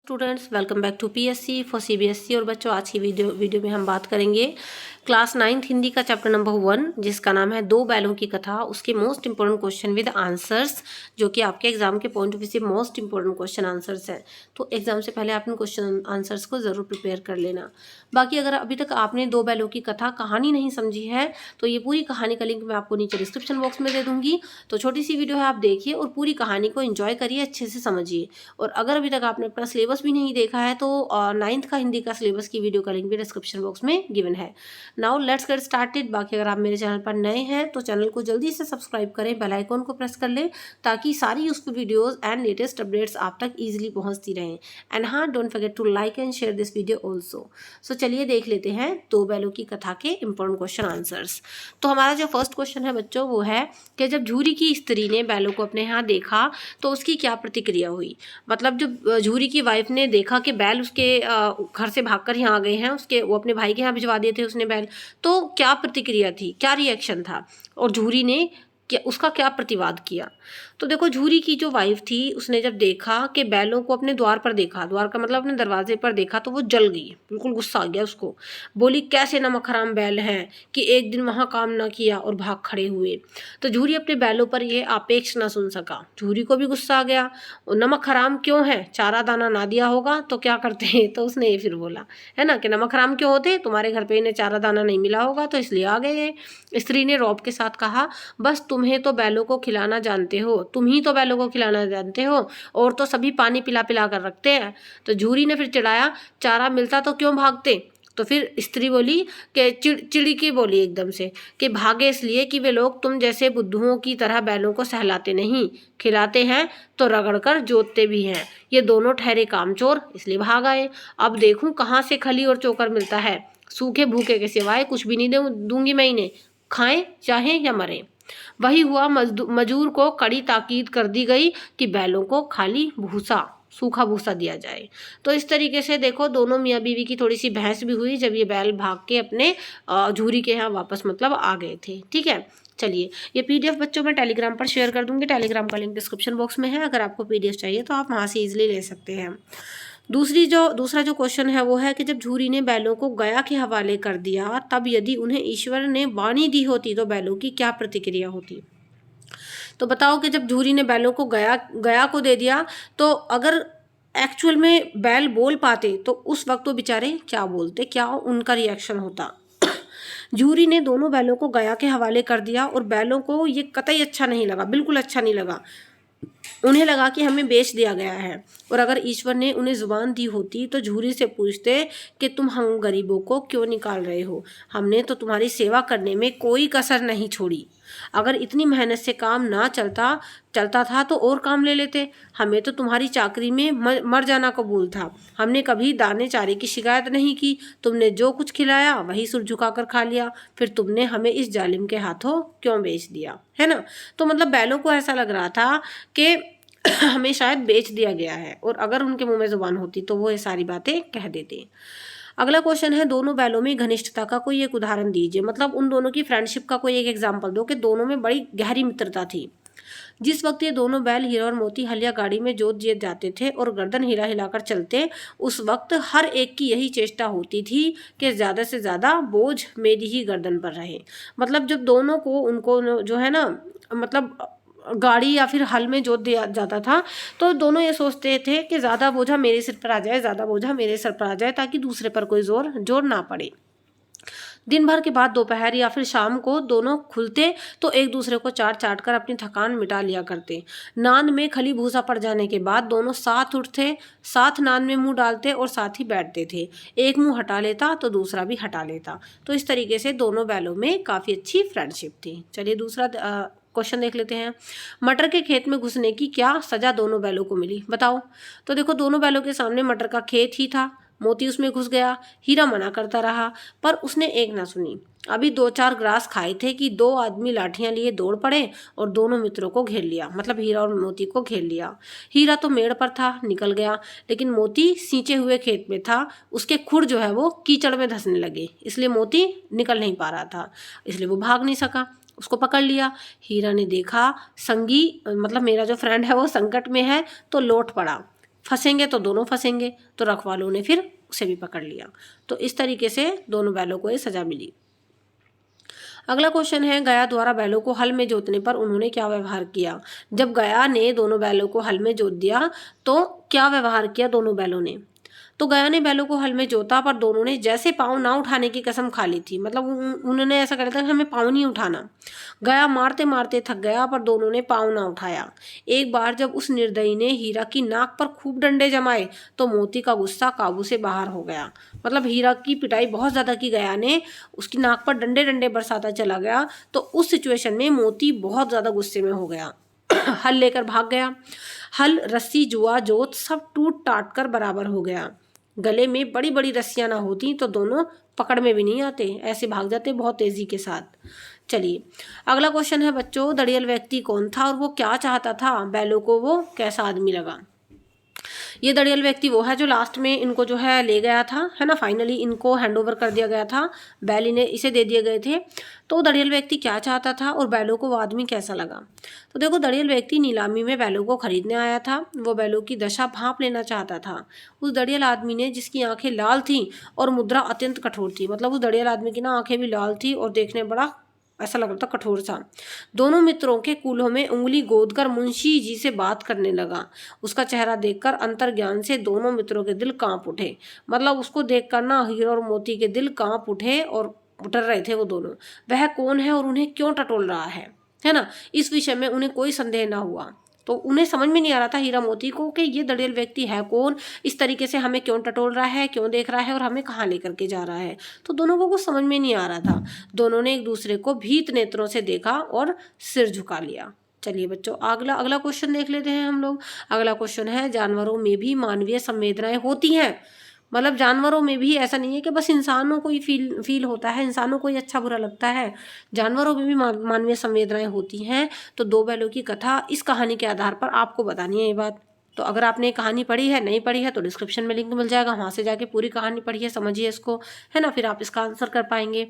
Students welcome back to PSC for CBSE. और बच्चों आज की वीडियो में हम बात करेंगे क्लास 9th हिंदी का चैप्टर नंबर 1 जिसका नाम है दो बैलों की कथा, उसके most important question with answers, जो कि आपके एग्जाम के पॉइंट ऑफ व्यू से मोस्ट इंपॉर्टेंट क्वेश्चन आंसर्स हैं। तो एग्जाम से पहले आप इन क्वेश्चन आंसर्स को ज़रूर प्रिपेयर कर लेना। बाकी अगर अभी तक आपने दो बैलों की कथा कहानी नहीं समझी है तो ये पूरी कहानी का लिंक मैं आपको नीचे डिस्क्रिप्शन बॉक्स में दे दूंगी। तो छोटी सी वीडियो है, आप देखिए और पूरी कहानी को एंजॉय करिए, अच्छे से समझिए। और अगर अभी तक आपने अपना सिलेबस भी नहीं देखा है तो 9th का हिंदी का सिलेबस की वीडियो का लिंक भी डिस्क्रिप्शन बॉक्स में गिवन है। Now let's get started. बाकी अगर आप मेरे चैनल पर नए हैं तो चैनल को जल्दी से सब्सक्राइब करें, बेल आइकॉन को प्रेस कर लें ताकि सारी useful videos and latest updates आप तक इजीली पहुंचती रहें। एंड हाँ, don't forget to like and share this video also. So चलिए देख लेते हैं दो बैलों की कथा के इंपॉर्टेंट क्वेश्चन आंसर्स। तो हमारा जो फर्स्ट क्वेश्चन है बच्चों वो है कि जब झूरी की स्त्री ने बैलों को अपने यहाँ देखा तो उसकी क्या प्रतिक्रिया हुई। मतलब जब झूरी की वाइफ ने देखा कि बैल उसके घर से भागकर यहाँ आ गए हैं, उसके वो अपने भाई के यहाँ भिजवा दिए थे उसने बैल, तो क्या प्रतिक्रिया थी, क्या रिएक्शन था और झूरी ने क्या उसका क्या प्रतिवाद किया। तो देखो झूरी की जो वाइफ थी उसने जब देखा कि बैलों को अपने द्वार पर देखा, द्वार का मतलब अपने दरवाजे पर देखा, तो वो जल गई, बिल्कुल गुस्सा आ गया उसको। बोली कैसे नमक हराम बैल हैं कि एक दिन वहाँ काम ना किया और भाग खड़े हुए। तो झूरी अपने बैलों पर यह आपेक्ष ना सुन सका, झूरी को भी गुस्सा आ गया। और नमक हराम क्यों है, चारा दाना ना दिया होगा तो क्या करते तो उसने ये फिर बोला है ना कि नमक हराम क्यों होते, तुम्हारे घर पे इन्हें चारा दाना नहीं मिला होगा तो इसलिए आ गए। स्त्री ने रौब के साथ कहा बस तुम्हें तो बैलों को खिलाना जानते हो, तुम ही तो बैलों को खिलाना जानते हो, और तो सभी पानी पिला पिला कर रखते हैं। तो झूरी ने फिर चिढ़ाया चारा मिलता तो क्यों भागते। तो फिर स्त्री बोली कि चिड़ी की बोली एकदम से कि भागे इसलिए कि वे लोग तुम जैसे बुद्धुओं की तरह बैलों को सहलाते नहीं, खिलाते हैं तो रगड़ कर जोतते भी हैं। ये दोनों ठहरे कामचोर इसलिए भाग आए। अब देखूं कहाँ से खली और चोकर मिलता है, सूखे भूखे के सिवाय कुछ भी नहीं दूंगी मैं इन्हें, खाएं चाहे या मरें। वही हुआ, मजूर को कड़ी ताकीद कर दी गई कि बैलों को खाली भूसा, सूखा भूसा दिया जाए। तो इस तरीके से देखो दोनों मियाँ बीवी की थोड़ी सी बहस भी हुई जब ये बैल भाग के अपने झूरी के यहाँ वापस मतलब आ गए थे। ठीक है, चलिए ये पीडीएफ बच्चों मैं टेलीग्राम पर शेयर कर दूंगी, टेलीग्राम का लिंक डिस्क्रिप्शन बॉक्स में है। अगर आपको पीडीएफ चाहिए तो आप वहाँ से इजीली ले सकते हैं। दूसरा जो क्वेश्चन है वो है कि जब झूरी ने बैलों को गया के हवाले कर दिया तब यदि उन्हें ईश्वर ने वाणी दी होती तो बैलों की क्या प्रतिक्रिया होती। तो बताओ कि जब झूरी ने बैलों को गया को दे दिया तो अगर एक्चुअल में बैल बोल पाते तो उस वक्त वो बेचारे क्या बोलते, क्या उनका रिएक्शन होता। झूरी ने दोनों बैलों को गया के हवाले कर दिया और बैलों को ये कतई अच्छा नहीं लगा, बिल्कुल अच्छा नहीं लगा। उन्हें लगा कि हमें बेच दिया गया है। और अगर ईश्वर ने उन्हें जुबान दी होती तो झूरी से पूछते कि तुम हम गरीबों को क्यों निकाल रहे हो, हमने तो तुम्हारी सेवा करने में कोई कसर नहीं छोड़ी। अगर इतनी मेहनत से काम ना चलता था तो और काम ले लेते, हमें तो तुम्हारी चाकरी में मर जाना कबूल था। हमने कभी दाने चारे की शिकायत नहीं की, तुमने जो कुछ खिलाया वही सिर झुकाकर खा लिया, फिर तुमने हमें इस जालिम के हाथों क्यों बेच दिया, है ना। तो मतलब बैलों को ऐसा लग रहा था कि हमें शायद बेच दिया गया है, और अगर उनके मुंह में जुबान होती तो वो ये सारी बातें कह देते। अगला क्वेश्चन है दोनों बैलों में घनिष्ठता का कोई एक उदाहरण दीजिए। मतलब उन दोनों की फ्रेंडशिप का कोई एक एग्जाम्पल दो कि दोनों में बड़ी गहरी मित्रता थी। जिस वक्त ये दोनों बैल हीरा और मोती हलिया गाड़ी में जोत जेत जाते थे और गर्दन हिला हिलाकर चलते, उस वक्त हर एक की यही चेष्टा होती थी कि ज़्यादा से ज़्यादा बोझ मेरी ही गर्दन पर रहे। मतलब जब दोनों को उनको जो है ना मतलब गाड़ी या फिर हल में जोत दिया जाता था तो दोनों ये सोचते थे कि ज़्यादा बोझा मेरे सिर पर आ जाए, ज़्यादा बोझा मेरे सिर पर आ जाए, ताकि दूसरे पर कोई जोर ना पड़े। दिन भर के बाद दोपहर या फिर शाम को दोनों खुलते तो एक दूसरे को चाट चाट कर अपनी थकान मिटा लिया करते। नान में खली भूसा पड़ जाने के बाद दोनों साथ उठते, साथ नान में मुंह डालते और साथ ही बैठते थे। एक मुंह हटा लेता तो दूसरा भी हटा लेता। तो इस तरीके से दोनों बैलों में काफ़ी अच्छी फ्रेंडशिप थी। चलिए दूसरा क्वेश्चन देख लेते हैं। मटर के खेत में घुसने की क्या सजा दोनों बैलों को मिली, बताओ। तो देखो दोनों बैलों के सामने मटर का खेत ही था, मोती उसमें घुस गया। हीरा मना करता रहा पर उसने एक ना सुनी। अभी 2-4 ग्रास खाए थे कि दो आदमी लाठियां लिए दौड़ पड़े और दोनों मित्रों को घेर लिया, मतलब हीरा और मोती को घेर लिया। हीरा तो मेड़ पर था, निकल गया, लेकिन मोती सींचे हुए खेत में था। उसके खुर जो है वो कीचड़ में धंसने लगे, इसलिए मोती निकल नहीं पा रहा था, इसलिए वो भाग नहीं सका। उसको पकड़ लिया। हीरा ने देखा संगी मतलब मेरा जो फ्रेंड है वो संकट में है तो लौट पड़ा। फंसेंगे तो दोनों फंसेंगे, तो रखवालों ने फिर उसे भी पकड़ लिया। तो इस तरीके से दोनों बैलों को ये सजा मिली। अगला क्वेश्चन है, गया द्वारा बैलों को हल में जोतने पर उन्होंने क्या व्यवहार किया। जब गया ने दोनों बैलों को हल में जोत दिया तो क्या व्यवहार किया दोनों बैलों ने। तो गया ने बैलों को हल में जोता, पर दोनों ने जैसे पाँव ना उठाने की कसम खा ली थी। मतलब उन्होंने ऐसा कहा था कि हमें पाँव नहीं उठाना। गया मारते मारते थक गया, पर दोनों ने पाँव ना उठाया। एक बार जब उस निर्दयी ने हीरा की नाक पर खूब डंडे जमाए तो मोती का गुस्सा काबू से बाहर हो गया। मतलब हीरा की पिटाई बहुत ज़्यादा की गया ने, उसकी नाक पर डंडे डंडे बरसाता चला गया। तो उस सिचुएशन में मोती बहुत ज़्यादा गुस्से में हो गया। हल लेकर भाग गया। हल, रस्सी, जुआ, जोत सब टूट टाट कर बराबर हो गया। गले में बड़ी बड़ी रस्सियां ना होती तो दोनों पकड़ में भी नहीं आते, ऐसे भाग जाते बहुत तेजी के साथ। चलिए अगला क्वेश्चन है बच्चों, दड़ियल व्यक्ति कौन था और वो क्या चाहता था, बैलों को वो कैसा आदमी लगा। ये दड़ियल व्यक्ति वो है जो लास्ट में इनको जो है ले गया था, है ना, फाइनली इनको हैंड ओवर कर दिया गया था, बैल इन्हें इसे दे दिए गए थे। तो दड़ियल व्यक्ति क्या चाहता था और बैलों को वो आदमी कैसा लगा। तो देखो, दड़ियल व्यक्ति नीलामी में बैलों को खरीदने आया था। वो बैलों की दशा भांप लेना चाहता था। उस दड़ियल आदमी ने, जिसकी आंखें लाल थी और मुद्रा अत्यंत कठोर थी, मतलब उस दड़ियल आदमी की ना आंखें भी लाल थी और देखने बड़ा ऐसा लग रहा था कठोर सा, दोनों मित्रों के कूल्हों में उंगली गोदकर मुंशी जी से बात करने लगा। उसका चेहरा देखकर अंतर्ज्ञान से दोनों मित्रों के दिल कांप उठे। मतलब उसको देखकर ना हीरा और मोती के दिल कांप उठे और डर रहे थे वो दोनों। वह कौन है और उन्हें क्यों टटोल रहा है ना, इस विषय में उन्हें कोई संदेह ना हुआ। तो उन्हें समझ में नहीं आ रहा था हीरा मोती को कि ये दड़ियल व्यक्ति है कौन, इस तरीके से हमें क्यों टटोल रहा है, क्यों देख रहा है और हमें कहाँ लेकर के जा रहा है। तो दोनों को कुछ समझ में नहीं आ रहा था। दोनों ने एक दूसरे को भीत नेत्रों से देखा और सिर झुका लिया। चलिए बच्चों, अगला क्वेश्चन देख लेते हैं हम लोग। अगला क्वेश्चन है, जानवरों में भी मानवीय संवेदनाएं होती हैं। मतलब जानवरों में भी ऐसा नहीं है कि बस इंसानों को ही फील होता है, इंसानों को ही अच्छा बुरा लगता है, जानवरों में भी मानवीय संवेदनाएं होती हैं। तो दो बैलों की कथा, इस कहानी के आधार पर आपको बतानी है ये बात। तो अगर आपने कहानी पढ़ी है, नहीं पढ़ी है, तो डिस्क्रिप्शन में लिंक मिल जाएगा, वहाँ से जाके पूरी कहानी पढ़िए, समझिए इसको, है ना, फिर आप इसका आंसर कर पाएंगे।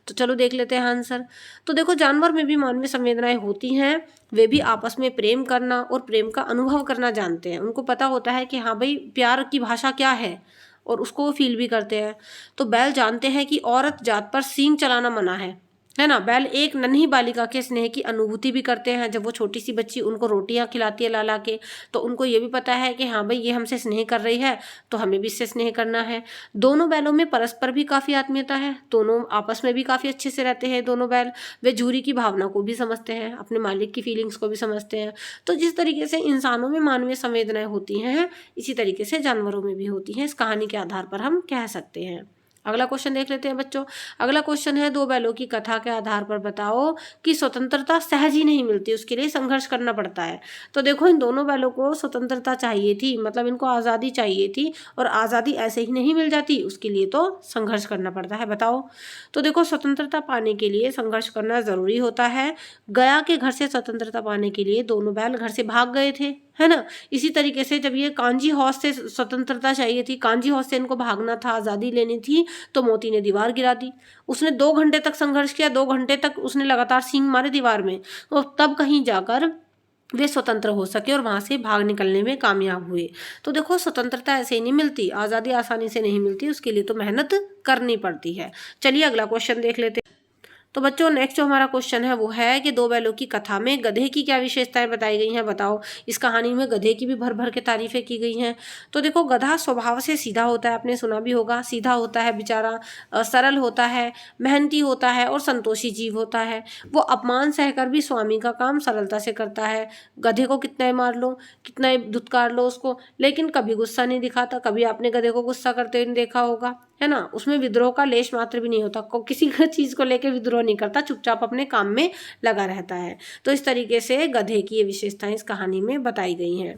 तो चलो देख लेते हैं आंसर। तो देखो, जानवर में भी मानवीय संवेदनाएं होती हैं। वे भी आपस में प्रेम करना और प्रेम का अनुभव करना जानते हैं। उनको पता होता है कि हाँ भाई, प्यार की भाषा क्या है और उसको वो फील भी करते हैं। तो बैल जानते हैं कि औरत जात पर सींग चलाना मना है ना। बैल एक नन्ही बालिका के स्नेह की अनुभूति भी करते हैं। जब वो छोटी सी बच्ची उनको रोटियां खिलाती है ला ला के, तो उनको ये भी पता है कि हाँ भाई, ये हमसे स्नेह कर रही है तो हमें भी इससे स्नेह करना है। दोनों बैलों में परस्पर भी काफ़ी आत्मीयता है, दोनों आपस में भी काफ़ी अच्छे से रहते हैं दोनों बैल। वे जूरी की भावना को भी समझते हैं, अपने मालिक की फीलिंग्स को भी समझते हैं। तो जिस तरीके से इंसानों में मानवीय संवेदनाएं होती हैं, इसी तरीके से जानवरों में भी होती हैं। इस कहानी के आधार पर हम कह सकते हैं। अगला क्वेश्चन देख लेते हैं बच्चों। अगला क्वेश्चन है, दो बैलों की कथा के आधार पर बताओ कि स्वतंत्रता सहज ही नहीं मिलती, उसके लिए संघर्ष करना पड़ता है। तो देखो, इन दोनों बैलों को स्वतंत्रता चाहिए थी, मतलब इनको आज़ादी चाहिए थी, और आज़ादी ऐसे ही नहीं मिल जाती, उसके लिए तो संघर्ष करना पड़ता है। बताओ। तो देखो, स्वतंत्रता पाने के लिए संघर्ष करना ज़रूरी होता है। गया के घर से स्वतंत्रता पाने के लिए दोनों बैल घर से भाग गए थे, है ना। इसी तरीके से जब ये कांजी हौस से स्वतंत्रता चाहिए थी, कांजी हौस से इनको भागना था, आज़ादी लेनी थी, तो मोती ने दीवार गिरा दी। उसने 2 घंटे तक संघर्ष किया, 2 घंटे तक उसने लगातार सींग मारे दीवार में, और तब कहीं जाकर वे स्वतंत्र हो सके और वहाँ से भाग निकलने में कामयाब हुए। तो देखो, स्वतंत्रता ऐसे ही नहीं मिलती, आज़ादी आसानी से नहीं मिलती, उसके लिए तो मेहनत करनी पड़ती है। चलिए अगला क्वेश्चन देख लेते हैं। तो बच्चों, नेक्स्ट जो हमारा क्वेश्चन है वो है कि दो बैलों की कथा में गधे की क्या विशेषताएं बताई गई हैं, बताओ। इस कहानी में गधे की भी भर भर के तारीफें की गई हैं। तो देखो, गधा स्वभाव से सीधा होता है, आपने सुना भी होगा, सीधा होता है बेचारा, सरल होता है, मेहनती होता है और संतोषी जीव होता है। वो अपमान सहकर भी स्वामी का काम सरलता से करता है। गधे को कितना ही मार लो, कितना ही धुतकार लो उसको, लेकिन कभी गुस्सा नहीं दिखाता। कभी आपने गधे को गुस्सा करते हुए देखा होगा, है ना। उसमें विद्रोह का लेश मात्र भी नहीं होता, किसी चीज़ को लेकर विद्रोह नहीं करता, चुपचाप अपने काम में लगा रहता है। तो इस तरीके से गधे की ये विशेषताएं इस कहानी में बताई गई हैं।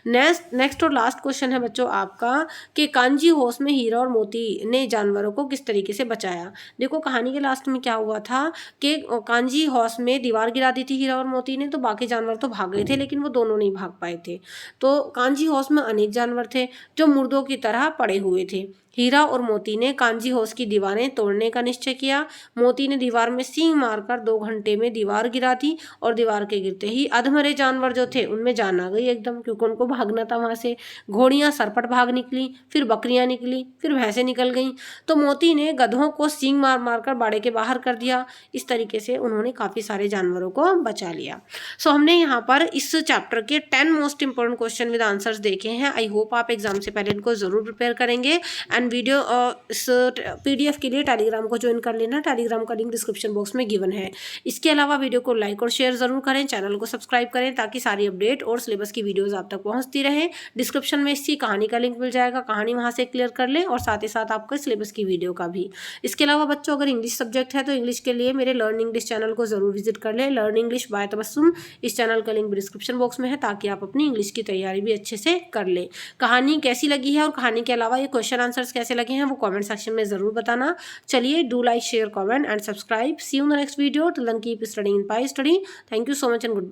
नेक्स्ट और लास्ट क्वेश्चन है बच्चों आपका कि कांजी होश में हीरा और मोती ने जानवरों को किस तरीके से बचाया। देखो, कहानी के लास्ट में क्या हुआ था कि कांजी होश में दीवार गिरा दी थी हीरा और मोती ने, तो बाकी जानवर तो भाग गए थे, लेकिन वो दोनों नहीं भाग पाए थे। तो कांजी होश में अनेक जानवर थे जो मुर्दों की तरह पड़े हुए थे। हीरा और मोती ने कांजी हाउस की दीवारें तोड़ने का निश्चय किया। मोती ने दीवार में सींग मारकर 2 घंटे में दीवार गिरा दी और दीवार के गिरते ही अधमरे जानवर जो थे उनमें जान आ गई एकदम, क्योंकि उनको भागना था वहां से। घोड़ियां सरपट भाग निकली, फिर बकरियां निकली, फिर भैंसें निकल गईं। तो मोती ने गधों को सींग मार मारकर बाड़े के बाहर कर दिया। इस तरीके से उन्होंने काफी सारे जानवरों को बचा लिया। सो हमने यहाँ पर इस चैप्टर के 10 most important question with answers देखे हैं। आई होप आप एग्जाम से पहले इनको जरूर प्रिपेयर करेंगे। एंड वीडियो इस PDF के लिए टेलीग्राम को ज्वाइन कर लेना, टेलीग्राम का लिंक डिस्क्रिप्शन बॉक्स में गिवन है। इसके अलावा वीडियो को लाइक और शेयर जरूर करें, चैनल को सब्सक्राइब करें ताकि सारी अपडेट और सिलेबस की वीडियोस आप तक पहुंचती रहे। डिस्क्रिप्शन में इसकी कहानी का लिंक मिल जाएगा, कहानी वहां से क्लियर कर लें और साथ ही साथ आपको सिलेबस की वीडियो का भी। इसके अलावा बच्चों अगर इंग्लिश सब्जेक्ट है तो इंग्लिश के लिए मेरे लर्न इंग्लिश चैनल को जरूर विजिट कर लें। लर्न इंग्लिश बाय तबस्सुम, इस चैनल का लिंक डिस्क्रिप्शन बॉक्स में है ताकि आप अपनी इंग्लिश की तैयारी भी अच्छे से कर लें। कहानी कैसी लगी है और कहानी के अलावा ये क्वेश्चन आंसर्स कैसे लगे हैं वो कमेंट सेक्शन में जरूर बताना। चलिए, do like, share, comment and subscribe. See you in the next video. Till then keep studying in Pi Study. Thank you so much and good bye.